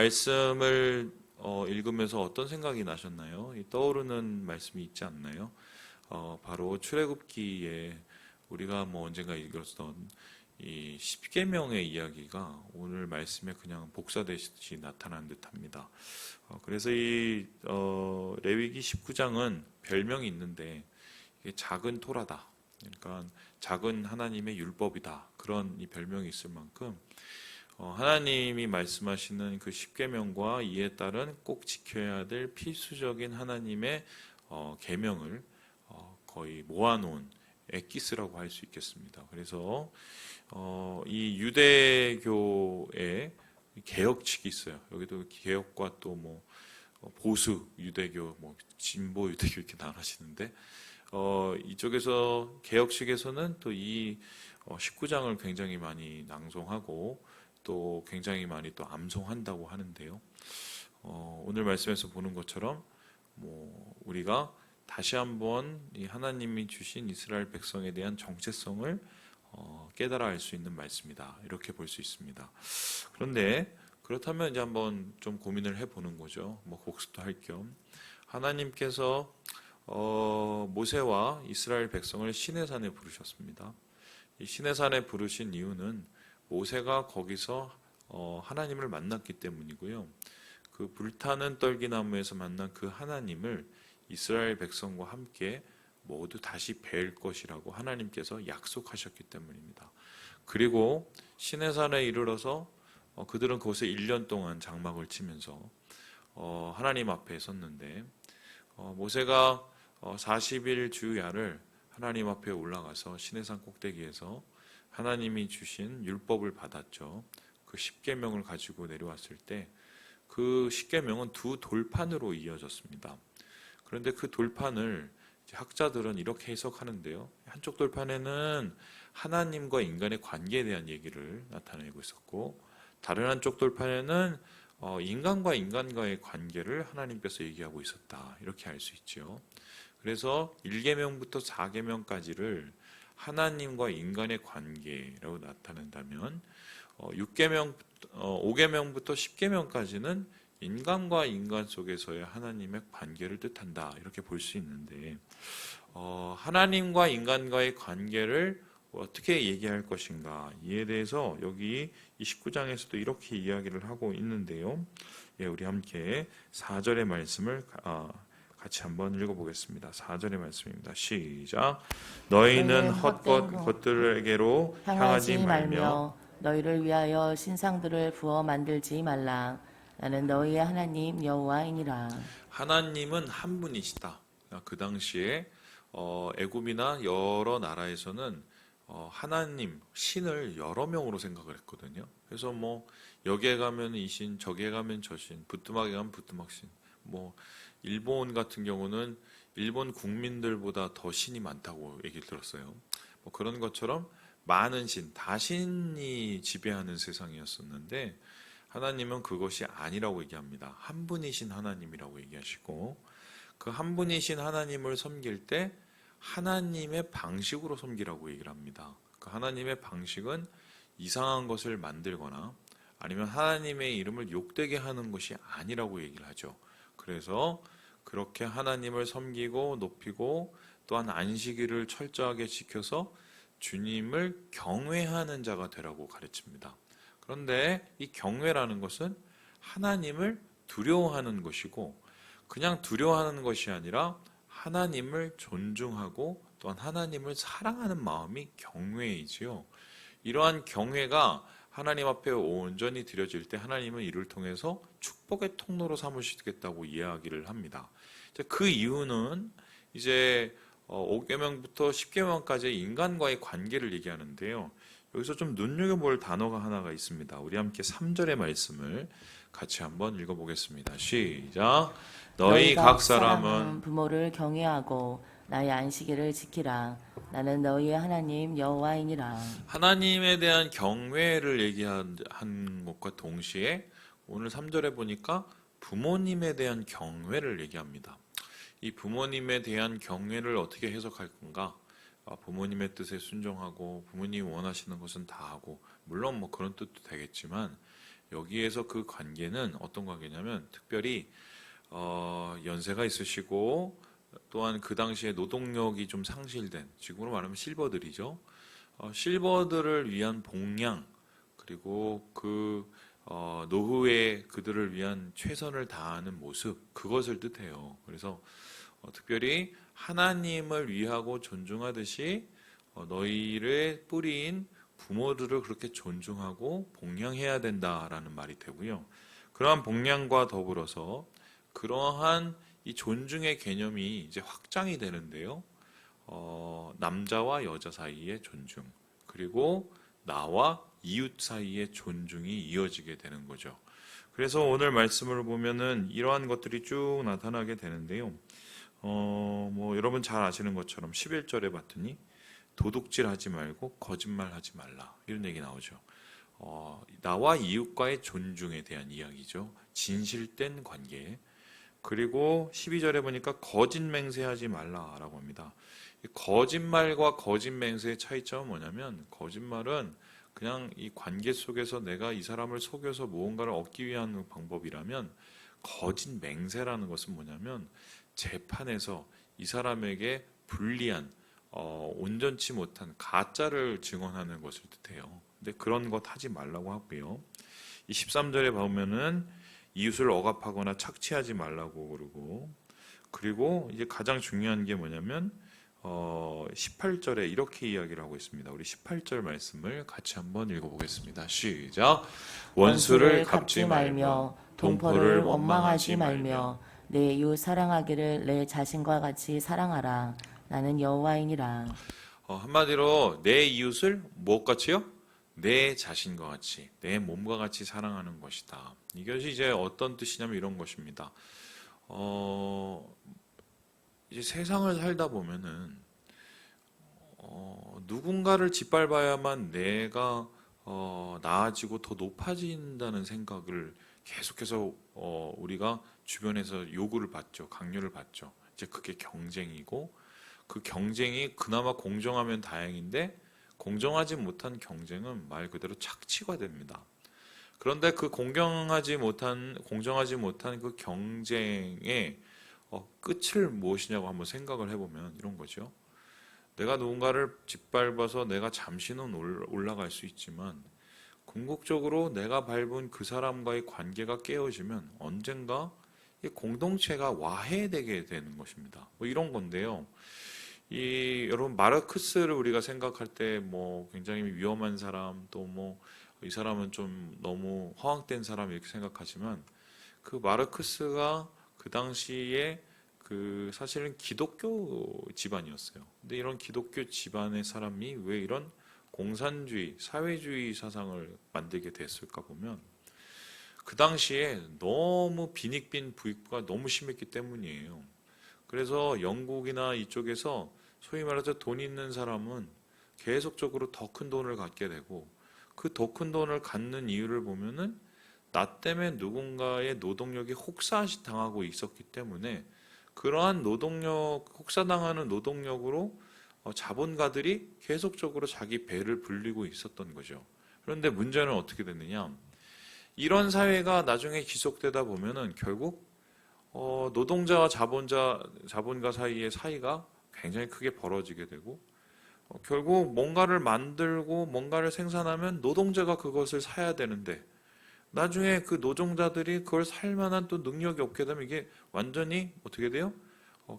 말씀을 읽으면서 어떤 생각이 나셨나요? 떠오르는 말씀이 있지 않나요? 바로 출애굽기에 우리가 언젠가 읽었던 이 십계명의 이야기가 오늘 말씀에 그냥 복사되듯이 나타난 듯합니다. 그래서 이 레위기 19장은 별명이 있는데 이게 작은 토라다. 그러니까 작은 하나님의 율법이다. 그런 이 별명이 있을 만큼 하나님이 말씀하시는 그 십계명과 이에 따른 꼭 지켜야 될 필수적인 하나님의 계명을 거의 모아놓은 엑기스라고 할 수 있겠습니다. 그래서 이 유대교의 개혁칙이 있어요. 여기도 개혁과 또 보수 유대교, 진보 유대교 이렇게 나눠지는데 이쪽에서 개혁식에서는 또 이 19장을 굉장히 많이 낭송하고 또 굉장히 많이 또 암송한다고 하는데요. 오늘 말씀에서 보는 것처럼 우리가 다시 한번 이 하나님이 주신 이스라엘 백성에 대한 정체성을 깨달아 알 수 있는 말씀이다. 이렇게 볼 수 있습니다. 그런데 그렇다면 이제 한번 좀 고민을 해보는 거죠. 복습도 할 겸 하나님께서 모세와 이스라엘 백성을 시내산에 부르셨습니다. 이 시내산에 부르신 이유는 모세가 거기서 하나님을 만났기 때문이고요. 그 불타는 떨기나무에서 만난 그 하나님을 이스라엘 백성과 함께 모두 다시 뵐 것이라고 하나님께서 약속하셨기 때문입니다. 그리고 시내산에 이르러서 그들은 거기서 1년 동안 장막을 치면서 하나님 앞에 섰는데 모세가 40일 주야를 하나님 앞에 올라가서 시내산 꼭대기에서 하나님이 주신 율법을 받았죠. 그 십계명을 가지고 내려왔을 때 그 십계명은 두 돌판으로 이어졌습니다. 그런데 그 돌판을 학자들은 이렇게 해석하는데요. 한쪽 돌판에는 하나님과 인간의 관계에 대한 얘기를 나타내고 있었고 다른 한쪽 돌판에는 인간과 인간과의 관계를 하나님께서 얘기하고 있었다. 이렇게 알 수 있죠. 그래서 1계명부터 4계명까지를 하나님과 인간의 관계라고 나타낸다면 5계명부터 10계명까지는 인간과 인간 속에서의 하나님의 관계를 뜻한다. 이렇게 볼 수 있는데 하나님과 인간과의 관계를 어떻게 얘기할 것인가 이에 대해서 여기 이 19장에서도 이렇게 이야기를 하고 있는데요. 우리 함께 4절의 말씀을 같이 한번 읽어보겠습니다. 4절의 말씀입니다. 시작. 너희는 헛된 것들에게로 향하지 말며 너희를 위하여 신상들을 부어 만들지 말라. 나는 너희의 하나님 여호와이니라. 하나님은 한 분이시다. 그 당시에 애굽이나 여러 나라에서는 하나님, 신을 여러 명으로 생각을 했거든요. 그래서 여기에 가면 이 신, 저기에 가면 저 신, 부뚜막에 가면 부뚜막 신. 일본 같은 경우는 일본 국민들보다 더 신이 많다고 얘기를 들었어요. 그런 것처럼 많은 신, 다신이 지배하는 세상이었었는데 하나님은 그것이 아니라고 얘기합니다. 한 분이신 하나님이라고 얘기하시고 그 한 분이신 하나님을 섬길 때 하나님의 방식으로 섬기라고 얘기를 합니다. 그 하나님의 방식은 이상한 것을 만들거나 아니면 하나님의 이름을 욕되게 하는 것이 아니라고 얘기를 하죠. 그래서 그렇게 하나님을 섬기고 높이고 또한 안식일을 철저하게 지켜서 주님을 경외하는 자가 되라고 가르칩니다. 그런데 이 경외라는 것은 하나님을 두려워하는 것이고 그냥 두려워하는 것이 아니라 하나님을 존중하고 또한 하나님을 사랑하는 마음이 경외이지요. 이러한 경외가 하나님 앞에 온전히 드려질 때 하나님은 이를 통해서 축복의 통로로 삼으시겠다고 이야기를 합니다. 그 이유는 이제 5계명부터 10계명까지의 인간과의 관계를 얘기하는데요. 여기서 좀 눈여겨볼 단어가 하나가 있습니다. 우리 함께 3절의 말씀을 같이 한번 읽어보겠습니다. 시작. 너희 각 사람은 부모를 경외하고 나의 안식일을 지키라. 나는 너희의 하나님 여호와이니라. 하나님에 대한 경외를 얘기한 것과 동시에 오늘 3절에 보니까 부모님에 대한 경외를 얘기합니다. 이 부모님에 대한 경외를 어떻게 해석할 건가? 부모님의 뜻에 순종하고 부모님이 원하시는 것은 다 하고 물론 그런 뜻도 되겠지만 여기에서 그 관계는 어떤 관계냐면 특별히 연세가 있으시고 또한 그 당시에 노동력이 좀 상실된, 지금으로 말하면 실버들이죠. 실버들을 위한 복량, 그리고 노후에 그들을 위한 최선을 다하는 모습, 그것을 뜻해요. 그래서 특별히 하나님을 위하고 존중하듯이 너희를 뿌리인 부모들을 그렇게 존중하고 복량해야 된다라는 말이 되고요. 그러한 복량과 더불어서 그러한 이 존중의 개념이 이제 확장이 되는데요. 남자와 여자 사이의 존중, 그리고 나와 이웃 사이의 존중이 이어지게 되는 거죠. 그래서 오늘 말씀을 보면은 이러한 것들이 쭉 나타나게 되는데요. 여러분 잘 아시는 것처럼 11절에 봤더니 도둑질 하지 말고 거짓말 하지 말라, 이런 얘기 나오죠. 나와 이웃과의 존중에 대한 이야기죠. 진실된 관계. 그리고 12절에 보니까 거짓 맹세하지 말라라고 합니다. 거짓말과 거짓 맹세의 차이점은 뭐냐면, 거짓말은 그냥 이 관계 속에서 내가 이 사람을 속여서 무언가를 얻기 위한 방법이라면, 거짓 맹세라는 것은 뭐냐면 재판에서 이 사람에게 불리한 온전치 못한 가짜를 증언하는 것을 뜻해요. 근데 그런 것 하지 말라고 하고요. 이 13절에 보면은 이웃을 억압하거나 착취하지 말라고 그러고, 그리고 이제 가장 중요한 게 뭐냐면 18절에 이렇게 이야기를 하고 있습니다. 우리 18절 말씀을 같이 한번 읽어보겠습니다. 시작. 원수를 갚지 말며 동포를 원망하지 말며 내 이웃 사랑하기를 내 자신과 같이 사랑하라. 나는 여호와이니라. 한마디로 내 이웃을 무엇같이요? 내 자신과 같이, 내 몸과 같이 사랑하는 것이다. 이것이 이제 어떤 뜻이냐면 이런 것입니다. 이제 세상을 살다 보면은 누군가를 짓밟아야만 내가 나아지고 더 높아진다는 생각을 계속해서 우리가 주변에서 요구를 받죠. 강요를 받죠. 이제 그게 경쟁이고, 그 경쟁이 그나마 공정하면 다행인데 공정하지 못한 경쟁은 말 그대로 착취가 됩니다. 그런데 그 공정하지 못한 그 경쟁의 끝을 무엇이냐고 한번 생각을 해보면 이런 거죠. 내가 누군가를 짓밟아서 내가 잠시는 올라갈 수 있지만 궁극적으로 내가 밟은 그 사람과의 관계가 깨어지면 언젠가 이 공동체가 와해되게 되는 것입니다. 뭐 이런 건데요. 여러분 마르크스를 우리가 생각할 때 뭐 굉장히 위험한 사람, 또 뭐 이 사람은 좀 너무 허황된 사람 이렇게 생각하지만, 그 마르크스가 그 당시에 사실은 기독교 집안이었어요. 근데 이런 기독교 집안의 사람이 왜 이런 공산주의, 사회주의 사상을 만들게 됐을까 보면 그 당시에 너무 빈익빈 부익부가 너무 심했기 때문이에요. 그래서 영국이나 이쪽에서 소위 말해서 돈 있는 사람은 계속적으로 더 큰 돈을 갖게 되고, 그 더 큰 돈을 갖는 이유를 보면은 나 때문에 누군가의 노동력이 혹사당하고 있었기 때문에 그러한 혹사당하는 노동력으로 자본가들이 계속적으로 자기 배를 불리고 있었던 거죠. 그런데 문제는 어떻게 됐느냐? 이런 사회가 나중에 지속되다 보면은 결국 노동자와 자본가 사이의 사이가 굉장히 크게 벌어지게 되고, 결국 뭔가를 만들고 뭔가를 생산하면 노동자가 그것을 사야 되는데 나중에 그 노동자들이 그걸 살 만한 또 능력이 없게 되면 이게 완전히 어떻게 돼요?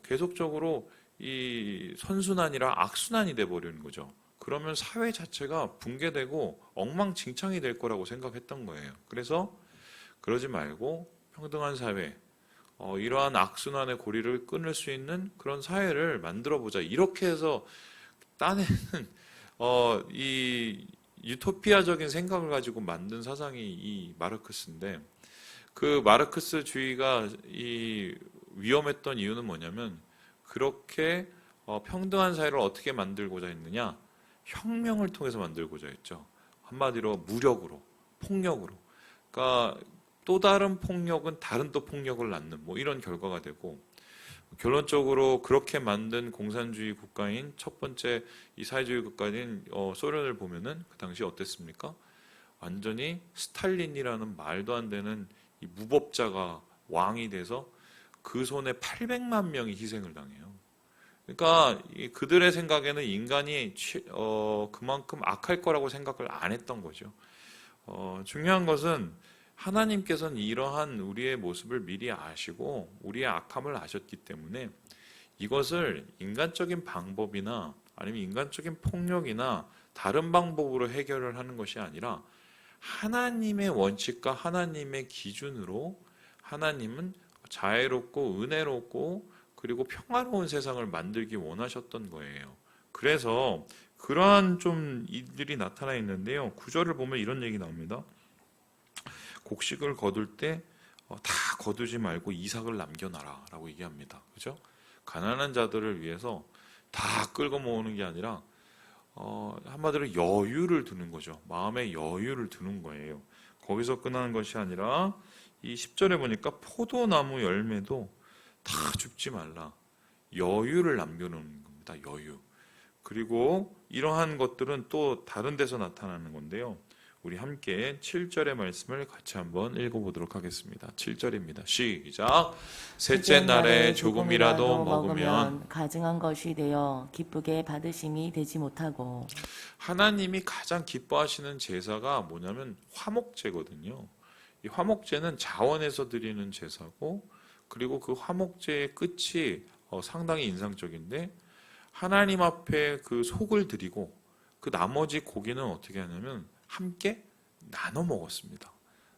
계속적으로 이 선순환이라 악순환이 돼 버리는 거죠. 그러면 사회 자체가 붕괴되고 엉망진창이 될 거라고 생각했던 거예요. 그래서 그러지 말고 평등한 사회, 이러한 악순환의 고리를 끊을 수 있는 그런 사회를 만들어 보자. 이렇게 해서 딴에는 이 유토피아적인 생각을 가지고 만든 사상이 이 마르크스인데, 그 마르크스주의가 이 위험했던 이유는 뭐냐면 그렇게 평등한 사회를 어떻게 만들고자 했느냐? 혁명을 통해서 만들고자 했죠. 한마디로 무력으로, 폭력으로. 그러니까 또 다른 폭력은 다른 또 폭력을 낳는 뭐 이런 결과가 되고, 결론적으로 그렇게 만든 공산주의 국가인 첫 번째 이 사회주의 국가인 소련을 보면은 그 당시 어땠습니까? 완전히 스탈린이라는 말도 안 되는 이 무법자가 왕이 돼서 그 손에 800만 명이 희생을 당해요. 그러니까 그들의 생각에는 인간이 그만큼 악할 거라고 생각을 안 했던 거죠. 중요한 것은 하나님께서는 이러한 우리의 모습을 미리 아시고 우리의 악함을 아셨기 때문에 이것을 인간적인 방법이나 아니면 인간적인 폭력이나 다른 방법으로 해결을 하는 것이 아니라 하나님의 원칙과 하나님의 기준으로 하나님은 자애롭고 은혜롭고 그리고 평화로운 세상을 만들기 원하셨던 거예요. 그래서 그러한 좀 일들이 나타나 있는데요. 구절을 보면 이런 얘기 나옵니다. 곡식을 거둘 때 다 거두지 말고 이삭을 남겨놔라 라고 얘기합니다. 그죠? 가난한 자들을 위해서 다 끌고 모으는 게 아니라 한마디로 여유를 두는 거죠. 마음의 여유를 두는 거예요. 거기서 끝나는 것이 아니라 이 10절에 보니까 포도나무 열매도 다 줍지 말라. 여유를 남겨놓는 겁니다. 여유. 그리고 이러한 것들은 또 다른 데서 나타나는 건데요. 우리 함께 7절의 말씀을 같이 한번 읽어보도록 하겠습니다. 7절입니다. 시작. 셋째 날에 조금이라도 먹으면 가증한 것이 되어 기쁘게 받으심이 되지 못하고. 하나님이 가장 기뻐하시는 제사가 뭐냐면 화목제거든요. 이 화목제는 자원에서 드리는 제사고 그리고 그 화목제의 끝이 상당히 인상적인데 하나님 앞에 그 속을 드리고 그 나머지 고기는 어떻게 하냐면 함께 나눠 먹었습니다.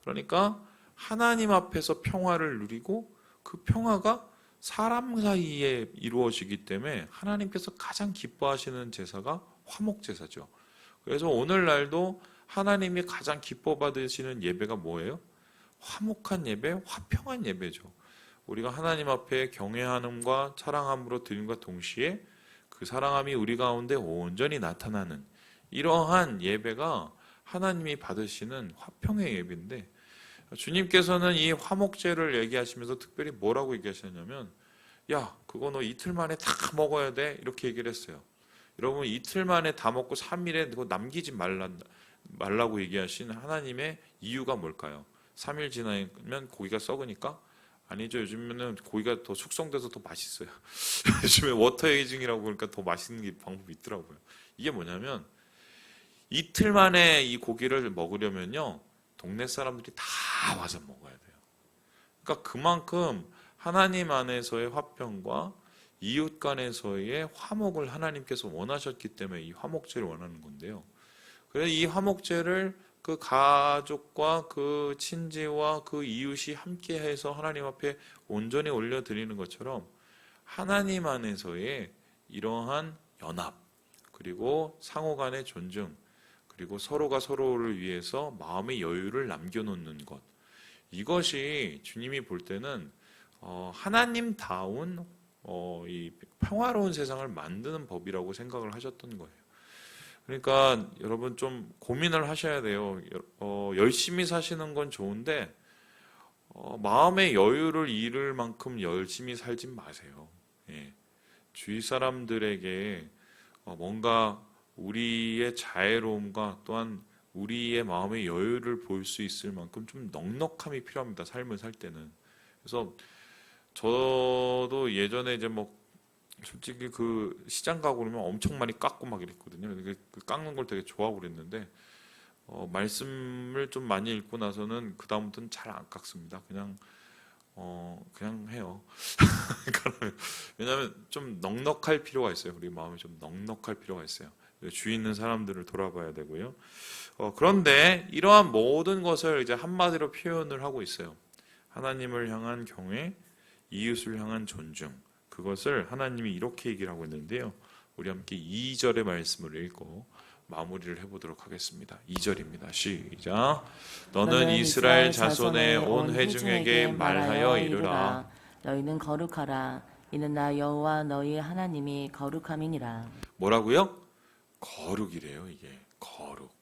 그러니까 하나님 앞에서 평화를 누리고 그 평화가 사람 사이에 이루어지기 때문에 하나님께서 가장 기뻐하시는 제사가 화목제사죠. 그래서 오늘날도 하나님이 가장 기뻐 받으시는 예배가 뭐예요? 화목한 예배, 화평한 예배죠. 우리가 하나님 앞에 경외함과 사랑함으로 드림과 동시에 그 사랑함이 우리 가운데 온전히 나타나는 이러한 예배가 하나님이 받으시는 화평의 예배인데 주님께서는 이 화목제를 얘기하시면서 특별히 뭐라고 얘기하셨냐면 야 그거 너 이틀 만에 다 먹어야 돼 이렇게 얘기를 했어요. 여러분 이틀 만에 다 먹고 3일에 그거 남기지 말라고 얘기하신 하나님의 이유가 뭘까요? 3일 지나면 고기가 썩으니까? 아니죠. 요즘에는 고기가 더 숙성돼서 더 맛있어요. 요즘에 워터 에이징이라고 그러니까 더 맛있는 방법이 있더라고요. 이게 뭐냐면 이틀 만에 이 고기를 먹으려면요. 동네 사람들이 다 와서 먹어야 돼요. 그러니까 그만큼 하나님 안에서의 화평과 이웃 간에서의 화목을 하나님께서 원하셨기 때문에 이 화목제를 원하는 건데요. 그래서 이 화목제를 그 가족과 그 친지와 그 이웃이 함께해서 하나님 앞에 온전히 올려드리는 것처럼 하나님 안에서의 이러한 연합 그리고 상호 간의 존중 그리고 서로가 서로를 위해서 마음의 여유를 남겨놓는 것 이것이 주님이 볼 때는 하나님다운 이 평화로운 세상을 만드는 법이라고 생각을 하셨던 거예요. 그러니까 여러분 좀 고민을 하셔야 돼요. 열심히 사시는 건 좋은데 마음의 여유를 잃을 만큼 열심히 살진 마세요. 예. 주위 사람들에게 뭔가 우리의 자애로움과 또한 우리의 마음의 여유를 볼 수 있을 만큼 좀 넉넉함이 필요합니다. 삶을 살 때는. 그래서 저도 예전에 이제 뭐 솔직히 그 시장 가고 그러면 엄청 많이 깎고 막 이랬거든요. 그 깎는 걸 되게 좋아하고 그랬는데 말씀을 좀 많이 읽고 나서는 그 다음부터는 잘 안 깎습니다. 그냥 해요. 왜냐하면 좀 넉넉할 필요가 있어요. 우리 마음이 좀 넉넉할 필요가 있어요. 주위 있는 사람들을 돌아봐야 되고요. 그런데 이러한 모든 것을 이제 한마디로 표현을 하고 있어요. 하나님을 향한 경외, 이웃을 향한 존중. 그것을 하나님이 이렇게 얘기를 하고 있는데요. 우리 함께 2절의 말씀을 읽고 마무리를 해보도록 하겠습니다. 2절입니다. 시작. 너는 이스라엘 자손의 온 회중에게 말하여 이르라. 너희는 거룩하라. 이는 나 여호와 너희 하나님이 거룩함이니라. 뭐라고요? 거룩이래요. 이게 거룩.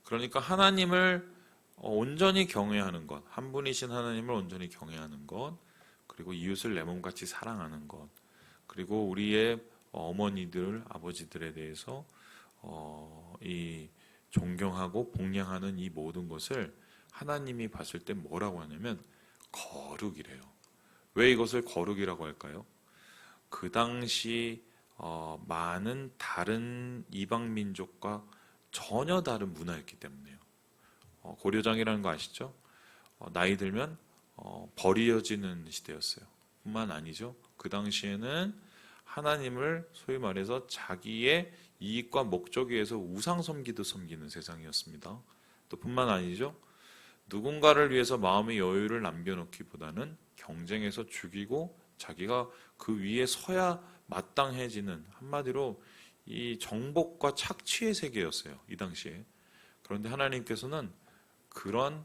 그러니까 하나님을 온전히 경외하는 것, 한 분이신 하나님을 온전히 경외하는 것, 그리고 이웃을 내 몸같이 사랑하는 것, 그리고 우리의 어머니들, 아버지들에 대해서 이 존경하고 복양하는 이 모든 것을 하나님이 봤을 때 뭐라고 하냐면 거룩이래요. 왜 이것을 거룩이라고 할까요? 그 당시 많은 다른 이방 민족과 전혀 다른 문화였기 때문에요. 고려장이라는 거 아시죠? 나이 들면 버려지는 시대였어요. 뿐만 아니죠. 그 당시에는 하나님을 소위 말해서 자기의 이익과 목적 위해서 우상 섬기듯 섬기는 세상이었습니다. 또 뿐만 아니죠. 누군가를 위해서 마음의 여유를 남겨놓기보다는 경쟁해서 죽이고 자기가 그 위에 서야 마땅해지는, 한마디로 이 정복과 착취의 세계였어요. 이 당시에. 그런데 하나님께서는 그런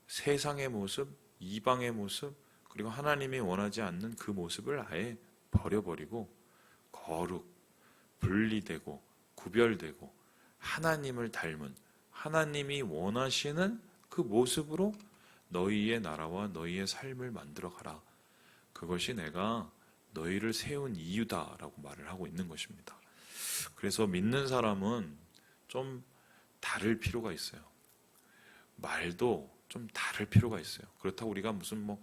세상의 모습, 이방의 모습, 그리고 하나님이 원하지 않는 그 모습을 아예 버려버리고 거룩, 분리되고 구별되고 하나님을 닮은, 하나님이 원하시는 그 모습으로 너희의 나라와 너희의 삶을 만들어 가라. 그것이 내가 너희를 세운 이유다라고 말을 하고 있는 것입니다. 그래서 믿는 사람은 좀 다를 필요가 있어요. 말도 좀 다를 필요가 있어요. 그렇다고 우리가 무슨 뭐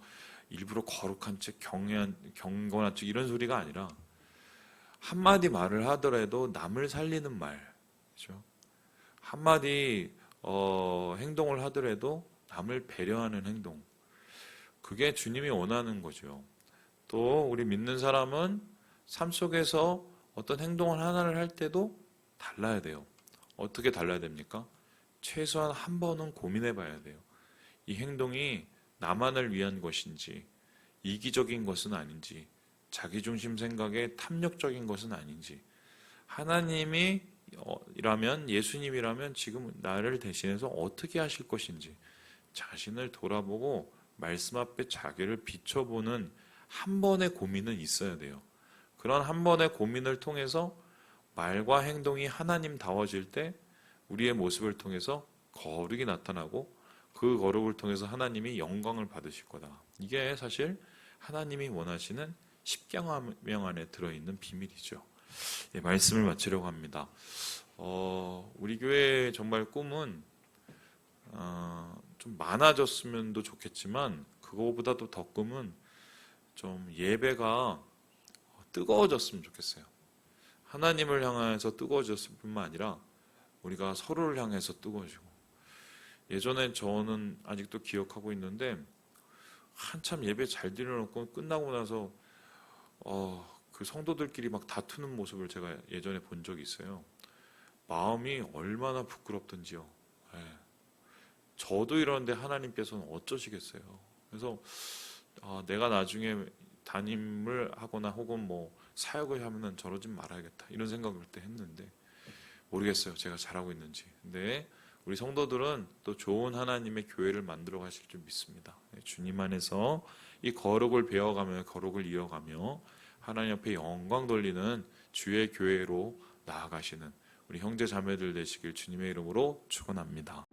일부러 거룩한 척, 경건한 척 이런 소리가 아니라 한마디 말을 하더라도 남을 살리는 말, 그렇죠? 한마디 행동을 하더라도 남을 배려하는 행동, 그게 주님이 원하는 거죠. 또 우리 믿는 사람은 삶 속에서 어떤 행동을 하나를 할 때도 달라야 돼요. 어떻게 달라야 됩니까? 최소한 한 번은 고민해 봐야 돼요. 이 행동이 나만을 위한 것인지, 이기적인 것은 아닌지, 자기중심 생각에 탐욕적인 것은 아닌지, 하나님이 이라면, 예수님이라면 지금 나를 대신해서 어떻게 하실 것인지 자신을 돌아보고 말씀 앞에 자기를 비춰보는 한 번의 고민은 있어야 돼요. 그런 한 번의 고민을 통해서 말과 행동이 하나님다워질 때 우리의 모습을 통해서 거룩이 나타나고 그 거룩을 통해서 하나님이 영광을 받으실 거다. 이게 사실 하나님이 원하시는 십계명 안에 들어있는 비밀이죠. 예, 말씀을 마치려고 합니다. 우리 교회의 정말 꿈은 좀 많아졌으면 좋겠지만 그거보다도 더 꿈은 좀 예배가 뜨거워졌으면 좋겠어요. 하나님을 향해서 뜨거워졌을 뿐만 아니라 우리가 서로를 향해서 뜨거워지고, 예전에 저는 아직도 기억하고 있는데 한참 예배 잘 드려놓고 끝나고 나서 그 성도들끼리 막 다투는 모습을 제가 예전에 본 적이 있어요. 마음이 얼마나 부끄럽던지요. 예. 저도 이러는데 하나님께서는 어쩌시겠어요. 그래서 내가 나중에 담임을 하거나 혹은 뭐 사역을 하면은 저러지 말아야겠다 이런 생각을 그때 했는데 모르겠어요. 제가 잘하고 있는지. 근데 우리 성도들은 또 좋은 하나님의 교회를 만들어 가실 줄 믿습니다. 주님 안에서 이 거룩을 배워가며 거룩을 이어가며 하나님 앞에 영광 돌리는 주의 교회로 나아가시는 우리 형제 자매들 되시길 주님의 이름으로 축원합니다.